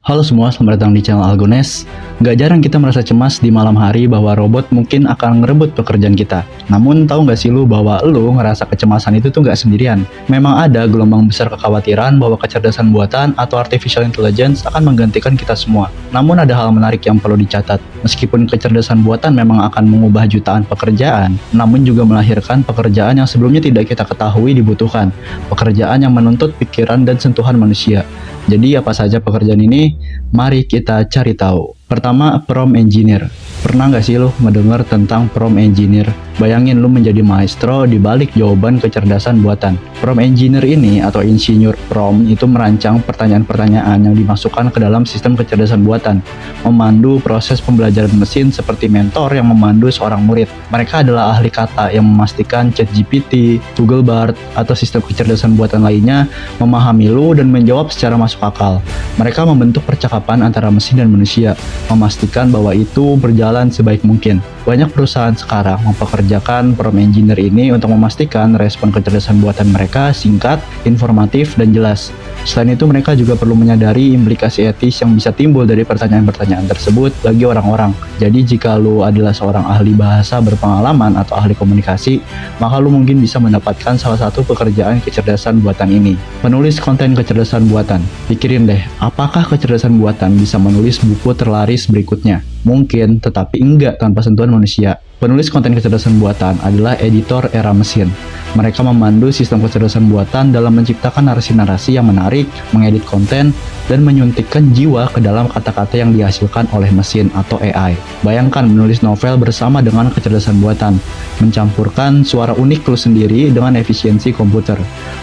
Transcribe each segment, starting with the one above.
Halo semua, selamat datang di channel Algones. Gak jarang kita merasa cemas di malam hari bahwa robot mungkin akan ngerebut pekerjaan kita. Namun tahu gak sih lu bahwa lu ngerasa kecemasan itu tuh gak sendirian? Memang ada gelombang besar kekhawatiran bahwa kecerdasan buatan atau artificial intelligence akan menggantikan kita semua. Namun ada hal menarik yang perlu dicatat. Meskipun kecerdasan buatan memang akan mengubah jutaan pekerjaan, namun juga melahirkan pekerjaan yang sebelumnya tidak kita ketahui dibutuhkan. Pekerjaan yang menuntut pikiran dan sentuhan manusia. Jadi apa saja pekerjaan ini? Mari kita cari tahu. Pertama, prompt engineer. Pernah nggak sih lo mendengar tentang prompt engineer? Bayangin lo menjadi maestro di balik jawaban kecerdasan buatan. Prompt engineer ini atau insinyur prompt itu merancang pertanyaan-pertanyaan yang dimasukkan ke dalam sistem kecerdasan buatan, memandu proses pembelajaran mesin seperti mentor yang memandu seorang murid. Mereka adalah ahli kata yang memastikan ChatGPT, Google Bard, atau sistem kecerdasan buatan lainnya memahami lo dan menjawab secara masuk akal. Mereka membentuk percakapan antara mesin dan manusia, memastikan bahwa itu berjalan sebaik mungkin. Banyak perusahaan sekarang mempekerjakan prompt engineer ini untuk memastikan respon kecerdasan buatan mereka singkat, informatif, dan jelas. Selain itu, mereka juga perlu menyadari implikasi etis yang bisa timbul dari pertanyaan-pertanyaan tersebut bagi orang-orang. Jadi, jika lu adalah seorang ahli bahasa berpengalaman atau ahli komunikasi, maka lu mungkin bisa mendapatkan salah satu pekerjaan kecerdasan buatan ini. Penulis konten kecerdasan buatan. Pikirin deh, apakah kecerdasan buatan bisa menulis buku terlaris berikutnya? Mungkin, tetapi enggak tanpa sentuhan manusia. Penulis konten kecerdasan buatan adalah editor era mesin. Mereka memandu sistem kecerdasan buatan dalam menciptakan narasi-narasi yang menarik, mengedit konten, dan menyuntikkan jiwa ke dalam kata-kata yang dihasilkan oleh mesin atau AI. Bayangkan menulis novel bersama dengan kecerdasan buatan, mencampurkan suara unik lu sendiri dengan efisiensi komputer.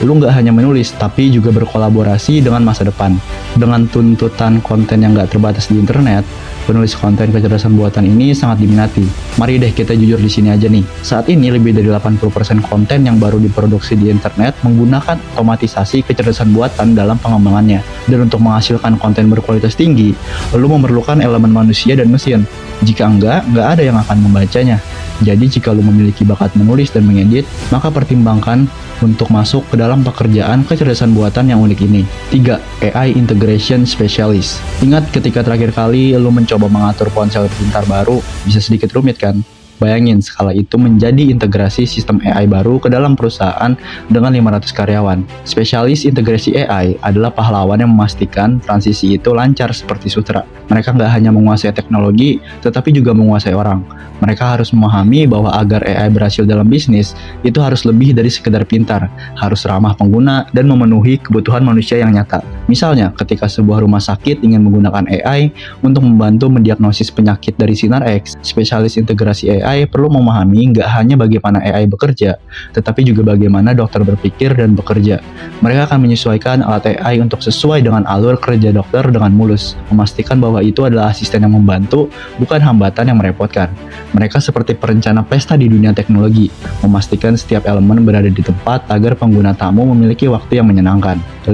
Lu nggak hanya menulis, tapi juga berkolaborasi dengan masa depan. Dengan tuntutan konten yang nggak terbatas di internet, penulis konten kecerdasan buatan ini sangat diminati. Mari deh kita jujur di sini aja nih. Saat ini lebih dari 80% konten yang baru diproduksi di internet menggunakan otomatisasi kecerdasan buatan dalam pengembangannya. Dan untuk menghasilkan konten berkualitas tinggi, lu memerlukan elemen manusia dan mesin. Jika enggak ada yang akan membacanya. Jadi jika lu memiliki bakat menulis dan mengedit, maka pertimbangkan untuk masuk ke dalam pekerjaan kecerdasan buatan yang unik ini. 3. AI Integration Specialist. Ingat ketika terakhir kali lu mencoba mengatur ponsel pintar baru, bisa sedikit rumit kan? Bayangin skala itu menjadi integrasi sistem AI baru ke dalam perusahaan dengan 500 karyawan. Spesialis integrasi AI adalah pahlawan yang memastikan transisi itu lancar seperti sutra. Mereka nggak hanya menguasai teknologi, tetapi juga menguasai orang. Mereka harus memahami bahwa agar AI berhasil dalam bisnis, itu harus lebih dari sekedar pintar, harus ramah pengguna dan memenuhi kebutuhan manusia yang nyata. Misalnya, ketika sebuah rumah sakit ingin menggunakan AI untuk membantu mendiagnosis penyakit dari sinar X, spesialis integrasi AI perlu memahami nggak hanya bagaimana AI bekerja, tetapi juga bagaimana dokter berpikir dan bekerja. Mereka akan menyesuaikan alat AI untuk sesuai dengan alur kerja dokter dengan mulus, memastikan bahwa itu adalah asisten yang membantu, bukan hambatan yang merepotkan. Mereka seperti perencana pesta di dunia teknologi, memastikan setiap elemen berada di tempat agar pengguna tamu memiliki waktu yang menyenangkan. 5.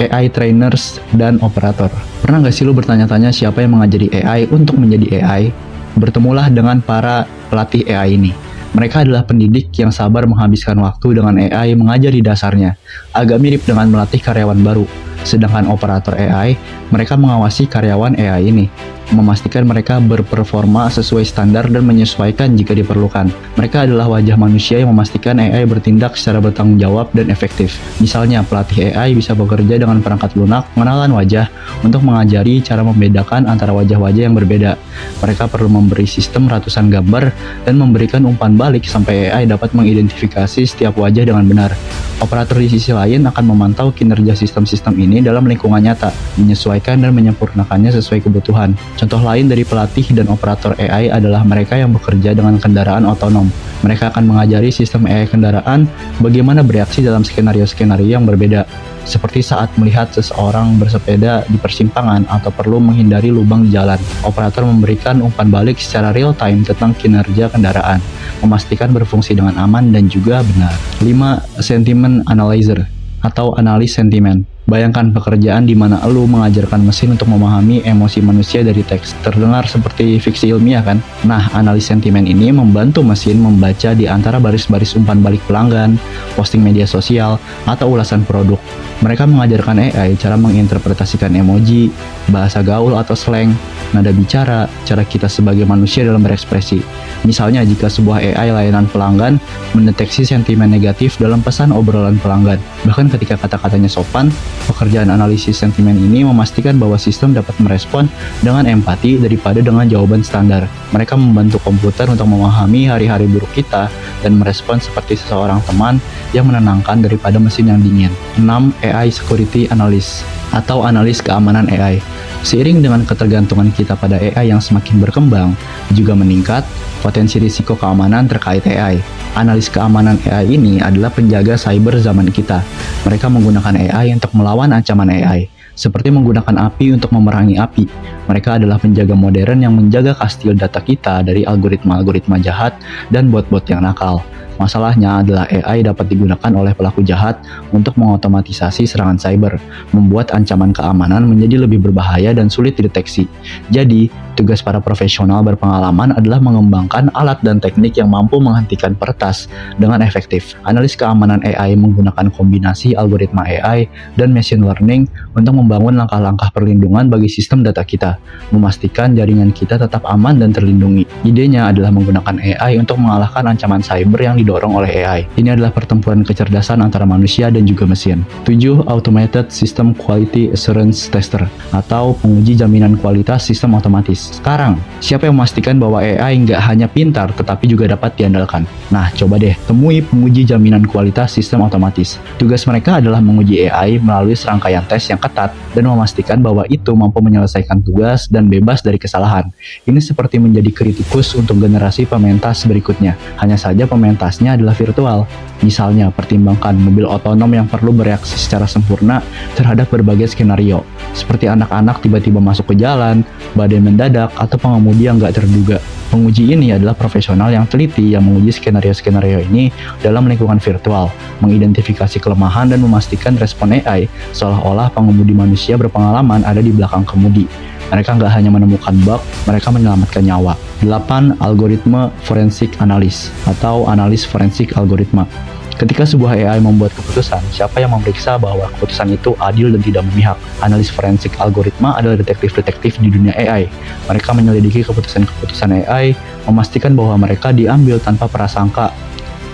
AI trainers dan operator. Pernah nggak sih lu bertanya-tanya siapa yang mengajari AI untuk menjadi AI? Bertemulah dengan para pelatih AI ini. Mereka adalah pendidik yang sabar menghabiskan waktu dengan AI mengajari dasarnya. Agak mirip dengan melatih karyawan baru. Sedangkan operator AI, mereka mengawasi karyawan AI ini, memastikan mereka berperforma sesuai standar dan menyesuaikan jika diperlukan. Mereka adalah wajah manusia yang memastikan AI bertindak secara bertanggung jawab dan efektif. Misalnya, pelatih AI bisa bekerja dengan perangkat lunak pengenalan wajah untuk mengajari cara membedakan antara wajah-wajah yang berbeda. Mereka perlu memberi sistem ratusan gambar dan memberikan umpan balik sampai AI dapat mengidentifikasi setiap wajah dengan benar. Operator di sisi lain akan memantau kinerja sistem-sistem ini dalam lingkungan nyata, menyesuaikan dan menyempurnakannya sesuai kebutuhan. Contoh lain dari pelatih dan operator AI adalah mereka yang bekerja dengan kendaraan otonom. Mereka akan mengajari sistem AI kendaraan bagaimana bereaksi dalam skenario-skenario yang berbeda, seperti saat melihat seseorang bersepeda di persimpangan atau perlu menghindari lubang di jalan. Operator memberikan umpan balik secara real-time tentang kinerja kendaraan, memastikan berfungsi dengan aman dan juga benar. 5. Sentiment Analyzer atau analis sentimen. Bayangkan pekerjaan di mana lu mengajarkan mesin untuk memahami emosi manusia dari teks. Terdengar seperti fiksi ilmiah kan? Nah, analis sentimen ini membantu mesin membaca di antara baris-baris umpan balik pelanggan, posting media sosial, atau ulasan produk. Mereka mengajarkan AI cara menginterpretasikan emoji, bahasa gaul atau slang, nada bicara, cara kita sebagai manusia dalam berekspresi. Misalnya jika sebuah AI layanan pelanggan mendeteksi sentimen negatif dalam pesan obrolan pelanggan. Bahkan ketika kata-katanya sopan, pekerjaan analisis sentimen ini memastikan bahwa sistem dapat merespon dengan empati daripada dengan jawaban standar. Mereka membantu komputer untuk memahami hari-hari buruk kita dan merespon seperti seseorang teman yang menenangkan daripada mesin yang dingin. 6. AI Security Analyst atau analis keamanan AI. Seiring dengan ketergantungan kita pada AI yang semakin berkembang, juga meningkat potensi risiko keamanan terkait AI. Analis keamanan AI ini adalah penjaga cyber zaman kita. Mereka menggunakan AI untuk melawan ancaman AI, seperti menggunakan api untuk memerangi api. Mereka adalah penjaga modern yang menjaga kastil data kita dari algoritma-algoritma jahat dan bot-bot yang nakal. Masalahnya adalah AI dapat digunakan oleh pelaku jahat untuk mengotomatisasi serangan cyber, membuat ancaman keamanan menjadi lebih berbahaya dan sulit dideteksi. Jadi, tugas para profesional berpengalaman adalah mengembangkan alat dan teknik yang mampu menghentikan peretas dengan efektif. Analis keamanan AI menggunakan kombinasi algoritma AI dan machine learning untuk membangun langkah-langkah perlindungan bagi sistem data kita, memastikan jaringan kita tetap aman dan terlindungi. Idenya adalah menggunakan AI untuk mengalahkan ancaman cyber yang didorong oleh AI. Ini adalah pertempuran kecerdasan antara manusia dan juga mesin. 7. Automated System Quality Assurance Tester atau penguji jaminan kualitas sistem otomatis. Sekarang, siapa yang memastikan bahwa AI nggak hanya pintar tetapi juga dapat diandalkan? Nah, coba deh temui penguji jaminan kualitas sistem otomatis. Tugas mereka adalah menguji AI melalui serangkaian tes yang ketat dan memastikan bahwa itu mampu menyelesaikan tugas dan bebas dari kesalahan. Ini seperti menjadi kritikus untuk generasi pementas berikutnya. Hanya saja pementasnya adalah virtual. Misalnya, pertimbangkan mobil otonom yang perlu bereaksi secara sempurna terhadap berbagai skenario, seperti anak-anak tiba-tiba masuk ke jalan, badai mendadak, atau pengemudi yang nggak terduga. Penguji ini adalah profesional yang teliti yang menguji skenario-skenario ini dalam lingkungan virtual, mengidentifikasi kelemahan dan memastikan respon AI seolah-olah pengemudi manusia berpengalaman ada di belakang kemudi. Mereka nggak hanya menemukan bug, mereka menyelamatkan nyawa. 8. Algoritma Forensik Analis atau analis forensik algoritma. Ketika sebuah AI membuat keputusan, siapa yang memeriksa bahwa keputusan itu adil dan tidak memihak? Analis forensik algoritma adalah detektif-detektif di dunia AI. Mereka menyelidiki keputusan-keputusan AI, memastikan bahwa mereka diambil tanpa prasangka.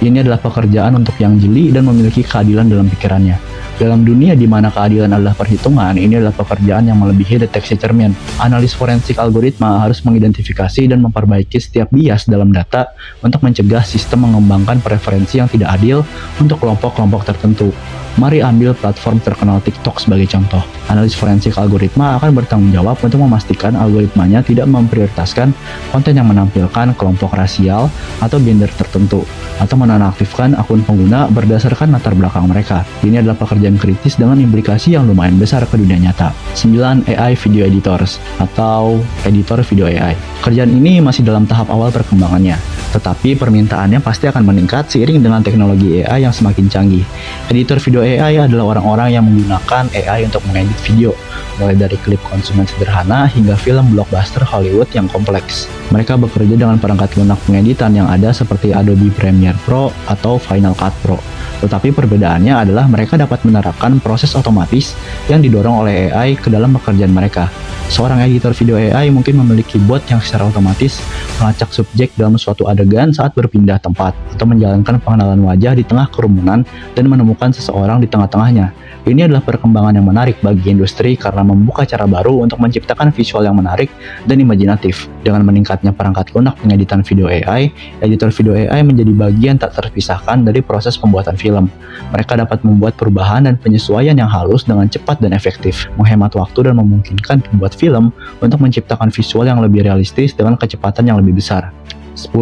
Ini adalah pekerjaan untuk yang jeli dan memiliki keadilan dalam pikirannya. Dalam dunia di mana keadilan adalah perhitungan, ini adalah pekerjaan yang melebihi deteksi cermin. Analis forensik algoritma harus mengidentifikasi dan memperbaiki setiap bias dalam data untuk mencegah sistem mengembangkan preferensi yang tidak adil untuk kelompok-kelompok tertentu. Mari ambil platform terkenal TikTok sebagai contoh. Analis forensik algoritma akan bertanggung jawab untuk memastikan algoritmanya tidak memprioritaskan konten yang menampilkan kelompok rasial atau gender tertentu, atau menonaktifkan akun pengguna berdasarkan latar belakang mereka. Ini adalah pekerjaan kritis dengan implikasi yang lumayan besar ke dunia nyata. 9. AI Video Editors atau editor video AI. Kerjaan ini masih dalam tahap awal perkembangannya, tetapi permintaannya pasti akan meningkat seiring dengan teknologi AI yang semakin canggih. Editor video AI adalah orang-orang yang menggunakan AI untuk mengedit video, mulai dari klip konsumen sederhana hingga film blockbuster Hollywood yang kompleks. Mereka bekerja dengan perangkat lunak pengeditan yang ada seperti Adobe Premiere Pro atau Final Cut Pro. Tetapi perbedaannya adalah mereka dapat menerapkan proses otomatis yang didorong oleh AI ke dalam pekerjaan mereka. Seorang editor video AI mungkin memiliki bot yang secara otomatis melacak subjek dalam suatu adegan saat berpindah tempat, atau menjalankan pengenalan wajah di tengah kerumunan dan menemukan seseorang di tengah-tengahnya. Ini adalah perkembangan yang menarik bagi industri karena membuka cara baru untuk menciptakan visual yang menarik dan imajinatif. Dengan meningkatnya perangkat lunak pengeditan video AI, editor video AI menjadi bagian tak terpisahkan dari proses pembuatan film. Mereka dapat membuat perubahan dan penyesuaian yang halus dengan cepat dan efektif, menghemat waktu dan memungkinkan pembuat film untuk menciptakan visual yang lebih realistis dengan kecepatan yang lebih besar. 10.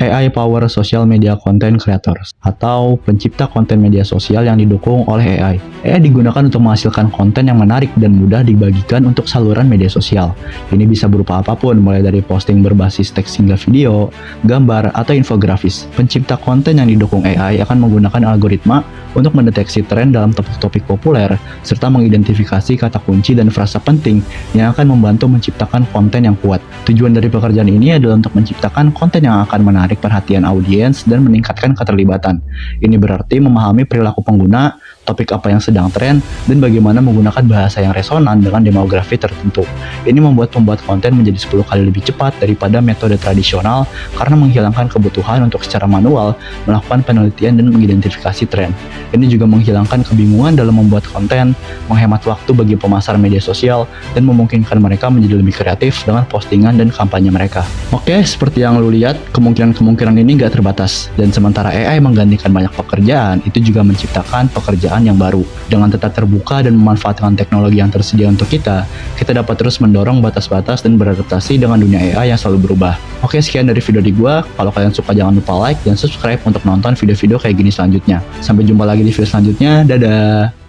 AI Power Social Media Content Creators atau pencipta konten media sosial yang didukung oleh AI. AI digunakan untuk menghasilkan konten yang menarik dan mudah dibagikan untuk saluran media sosial. Ini bisa berupa apapun, mulai dari posting berbasis teks hingga video, gambar, atau infografis. Pencipta konten yang didukung AI akan menggunakan algoritma untuk mendeteksi tren dalam topik-topik populer, serta mengidentifikasi kata kunci dan frasa penting yang akan membantu menciptakan konten yang kuat. Tujuan dari pekerjaan ini adalah untuk menciptakan konten yang akan menarik perhatian audiens dan meningkatkan keterlibatan. Ini berarti memahami perilaku pengguna, topik apa yang sedang tren, dan bagaimana menggunakan bahasa yang resonan dengan demografi tertentu. Ini membuat pembuat konten menjadi 10 kali lebih cepat daripada metode tradisional karena menghilangkan kebutuhan untuk secara manual melakukan penelitian dan mengidentifikasi tren. Ini juga menghilangkan kebingungan dalam membuat konten, menghemat waktu bagi pemasar media sosial, dan memungkinkan mereka menjadi lebih kreatif dengan postingan dan kampanye mereka. Oke, seperti yang lu lihat, kemungkinan ini nggak terbatas. Dan sementara AI menggantikan banyak pekerjaan, itu juga menciptakan pekerjaan yang baru. Dengan tetap terbuka dan memanfaatkan teknologi yang tersedia untuk kita dapat terus mendorong batas-batas dan beradaptasi dengan dunia AI yang selalu berubah. Oke, sekian dari video di gua. Kalau kalian suka jangan lupa like dan subscribe untuk nonton video-video kayak gini selanjutnya. Sampai jumpa lagi di video selanjutnya. Dadah!